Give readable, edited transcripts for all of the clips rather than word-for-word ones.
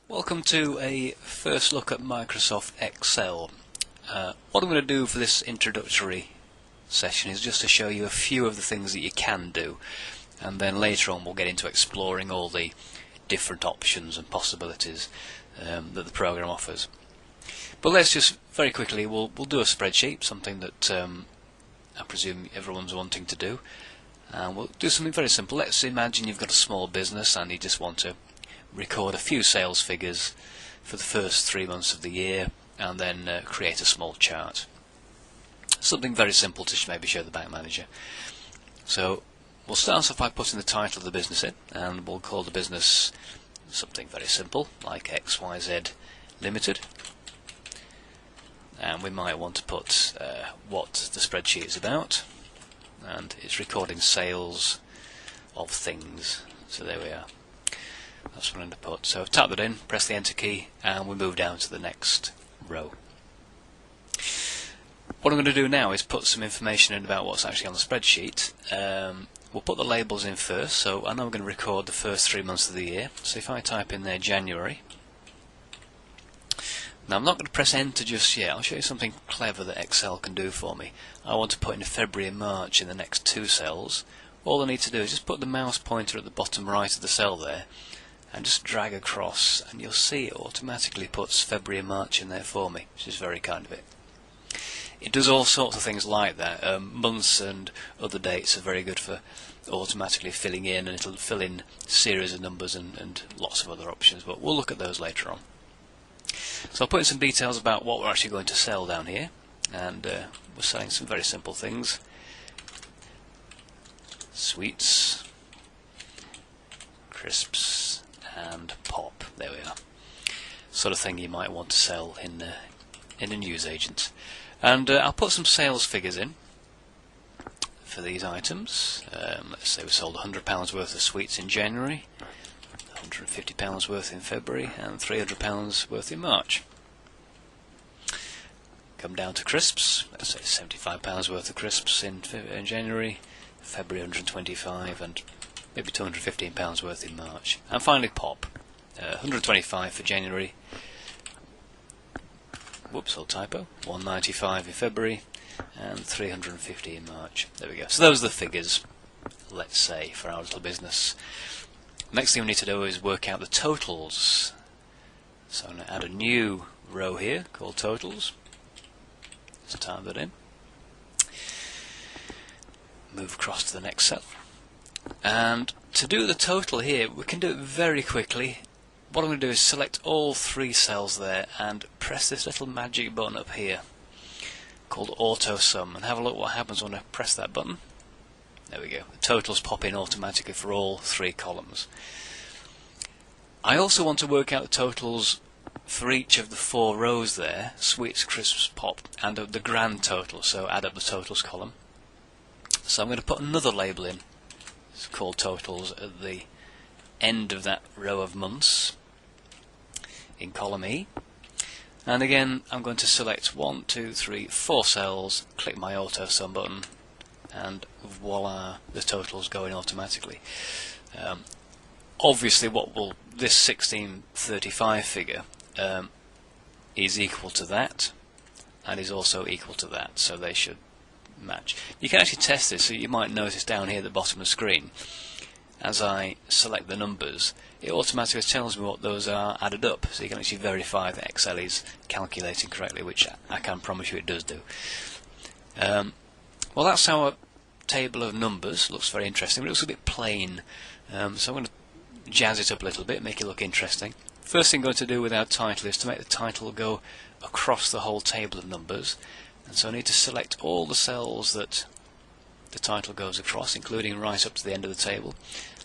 Welcome to a first look at Microsoft Excel. What I'm going to do for this introductory session is just to show you a few of the things that you can do, and then later on we'll get into exploring all the different options and possibilities that the program offers. But let's just very quickly, we'll do a spreadsheet, something that I presume everyone's wanting to do. And we'll do something very simple. Let's imagine you've got a small business and you just want to record a few sales figures for the first 3 months of the year and then create a small chart. Something very simple to maybe show the bank manager. So we'll start off by putting the title of the business in, and we'll call the business something very simple like XYZ Limited. And we might want to put what the spreadsheet is about, and it's recording sales of things. So there we are. That's what I'm going to put. So I've typed that in, press the enter key, and we move down to the next row. What I'm going to do now is put some information in about what's actually on the spreadsheet. We'll put the labels in first. So I know I'm going to record the first 3 months of the year. So if I type in there January. Now I'm not going to press enter just yet. I'll show you something clever that Excel can do for me. I want to put in February and March in the next 2 cells. All I need to do is just put the mouse pointer at the bottom right of the cell there and just drag across, and you'll see it automatically puts February and March in there for me, which is very kind of it. It does all sorts of things like that. Months and other dates are very good for automatically filling in, and it'll fill in series of numbers and lots of other options, but we'll look at those later on. So I'll put in some details about what we're actually going to sell down here, and we're selling some very simple things. Sweets, crisps, and pop. There we are. Sort of thing you might want to sell in a newsagent. And I'll put some sales figures in for these items. Let's say we sold £100 worth of sweets in January, £150 worth in February, and £300 worth in March. Come down to crisps. Let's say £75 worth of crisps in January, February 125, and maybe £215 worth in March. And finally pop, 125 for January, whoops, old typo, 195 in February, and 350 in March. There we go. So those are the figures, let's say, for our little business. Next thing we need to do is work out the totals. So I'm going to add a new row here called totals. Let's type that in. Move across to the next cell. And to do the total here, we can do it very quickly. What I'm going to do is select all 3 cells there and press this little magic button up here called Auto Sum, and have a look what happens when I press that button. There we go. The totals pop in automatically for all 3 columns. I also want to work out the totals for each of the 4 rows there, sweets, crisps, pop, and the grand total, so add up the totals column. So I'm going to put another label in. It's called totals at the end of that row of months in column E. And again, I'm going to select 1, 2, 3, 4 cells, click my Auto Sum button, and voila, the totals go in automatically. Obviously, this 1635 figure is equal to that, and is also equal to that, so they should match. You can actually test this, so you might notice down here at the bottom of the screen, as I select the numbers, it automatically tells me what those are added up, so you can actually verify that Excel is calculating correctly, which I can promise you it does do. Well, that's our table of numbers. Looks very interesting, but it looks a bit plain, so I'm going to jazz it up a little bit, make it look interesting. First thing I'm going to do with our title is to make the title go across the whole table of numbers. And so I need to select all the cells that the title goes across, including right up to the end of the table.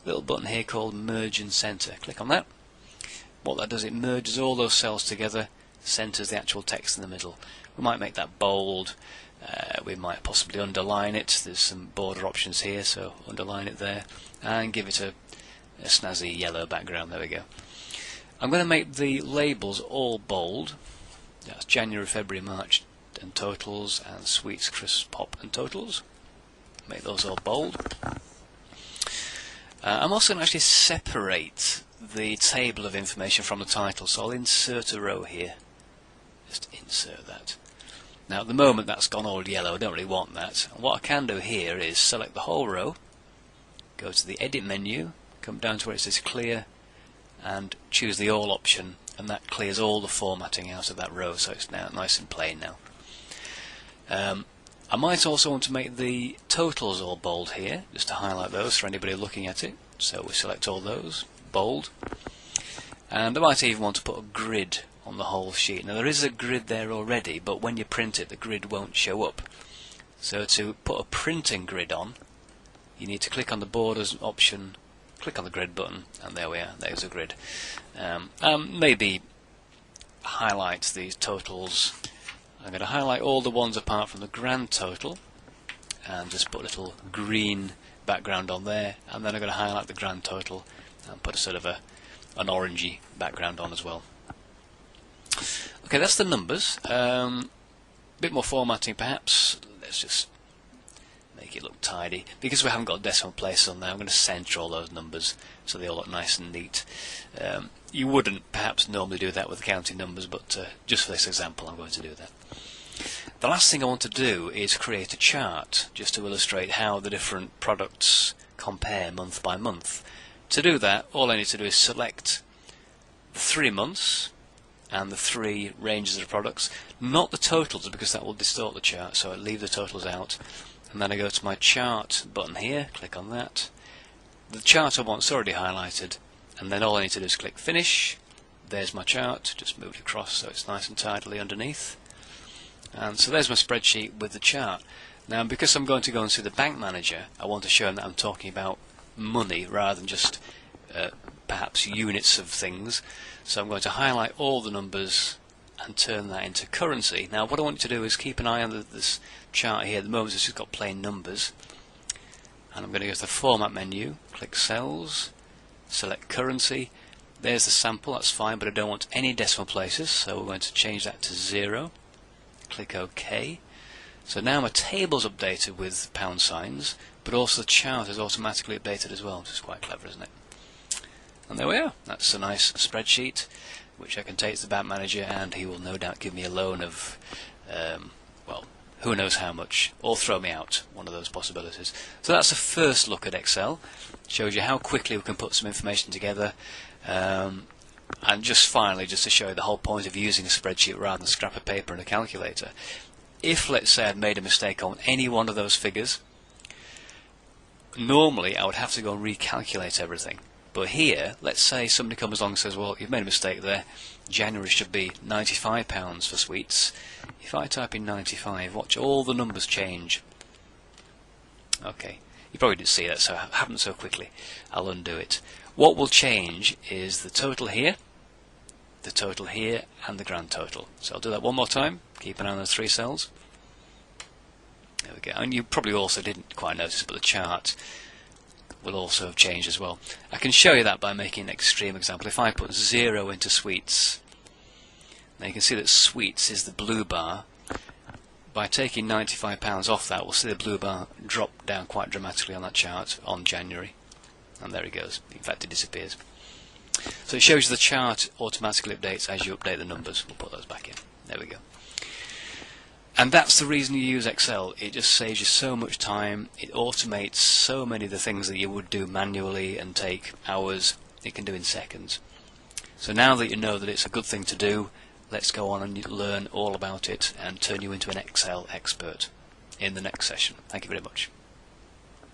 Little button here called Merge and Center. Click on that. What that does, it merges all those cells together, centers the actual text in the middle. We might make that bold. We might possibly underline it. There's some border options here, so underline it there. And give it a snazzy yellow background. There we go. I'm going to make the labels all bold. That's January, February, March, and totals, and sweets, crisps, pop, and totals. Make those all bold. I'm also going to actually separate the table of information from the title, so I'll insert a row here. Just insert that. Now at the moment that's gone all yellow, I don't really want that. And what I can do here is select the whole row, go to the edit menu, come down to where it says clear, and choose the all option, and that clears all the formatting out of that row, so it's now nice and plain now. I might also want to make the totals all bold here, just to highlight those for anybody looking at it. So we select all those, bold, and I might even want to put a grid on the whole sheet. Now there is a grid there already, but when you print it the grid won't show up. So to put a printing grid on, you need to click on the borders option, click on the grid button, and there we are, there's a grid. Maybe highlight these totals. I'm going to highlight all the ones apart from the grand total and just put a little green background on there, and then I'm going to highlight the grand total and put a sort of an orangey background on as well. Okay, that's the numbers. Bit more formatting perhaps. Let's just make it look tidy. Because we haven't got decimal places on there, I'm going to center all those numbers so they all look nice and neat. You wouldn't perhaps normally do that with counting numbers, but just for this example I'm going to do that. The last thing I want to do is create a chart just to illustrate how the different products compare month by month. To do that, all I need to do is select the 3 months and the 3 ranges of products, not the totals because that will distort the chart, so I leave the totals out. And then I go to my chart button here, click on that. The chart I want's already highlighted, and then all I need to do is click finish. There's my chart, just move it across so it's nice and tidily underneath. And so there's my spreadsheet with the chart. Now because I'm going to go and see the bank manager, I want to show him that I'm talking about money rather than just perhaps units of things. So I'm going to highlight all the numbers and turn that into currency. Now what I want you to do is keep an eye on this chart here. At the moment it's just got plain numbers. And I'm going to go to the format menu, click cells, select currency. There's the sample, that's fine, but I don't want any decimal places, so we're going to change that to 0. Click OK. So now my table's updated with pound signs, but also the chart is automatically updated as well, which is quite clever, isn't it? And there we are. That's a nice spreadsheet which I can take to the bank manager, and he will no doubt give me a loan of, well, who knows how much, or throw me out, one of those possibilities. So that's a first look at Excel. Shows you how quickly we can put some information together. And just finally, just to show you the whole point of using a spreadsheet rather than a scrap of paper and a calculator. If, let's say, I'd made a mistake on any one of those figures, normally I would have to go and recalculate everything. But here, let's say somebody comes along and says, well, you've made a mistake there. January should be £95 for sweets. If I type in 95, watch all the numbers change. Okay, you probably didn't see that, so it happened so quickly. I'll undo it. What will change is the total here, and the grand total. So I'll do that one more time. Keep an eye on those 3 cells. There we go. And you probably also didn't quite notice, but the chart will also have changed as well. I can show you that by making an extreme example. If I put 0 into sweets, now you can see that sweets is the blue bar. By taking £95 off that, we'll see the blue bar drop down quite dramatically on that chart on January. And there it goes. In fact, it disappears. So it shows you the chart automatically updates as you update the numbers. We'll put those back in. There we go. And that's the reason you use Excel. It just saves you so much time. It automates so many of the things that you would do manually and take hours. It can do in seconds. So now that you know that it's a good thing to do, let's go on and learn all about it and turn you into an Excel expert in the next session. Thank you very much.